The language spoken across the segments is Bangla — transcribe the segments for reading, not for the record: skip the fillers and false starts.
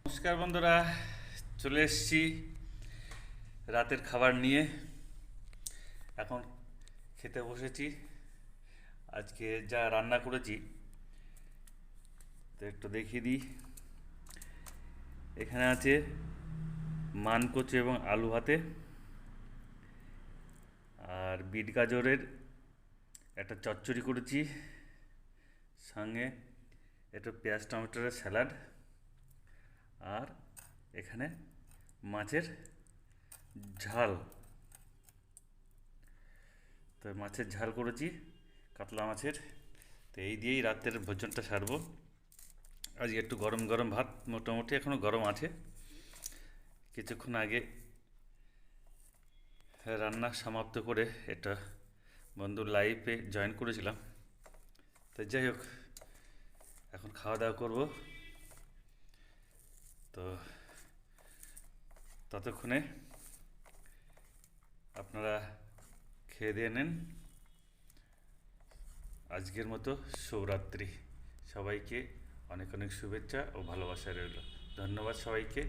নমস্কার বন্ধুরা, চলে এসেছি রাতের খাবার নিয়ে। এখন খেতে বসেছি। আজকে যা রান্না করেছি তো একটু দেখিয়ে দিই। এখানে আছে মানকচু এবং আলু ভাতে, আর বিট গাজরের একটা চচ্চড়ি করেছি, সঙ্গে একটু পেঁয়াজ টমেটোর স্যালাড, আর এখানে মাছের ঝাল। তো মাছের ঝাল করেছি, কাতলা মাছের। তো এই দিয়েই রাতের ভোজনটা সারবো। আজকে একটু গরম গরম ভাত, মোটামুটি এখনও গরম আছে। কিছুক্ষণ আগে রান্না সমাপ্ত করে এটা বন্ধুর লাইভে জয়েন করেছিলাম। তো যাই হোক, এখন খাওয়া দাওয়া করবো। তো ততক্ষণে আপনারা খেয়ে দিয়ে নেন। আজকের মতো শুভরাত্রি। সবাইকে অনেক অনেক শুভেচ্ছা ও ভালোবাসা রইল। ধন্যবাদ সবাইকে।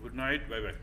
Good night, bye bye.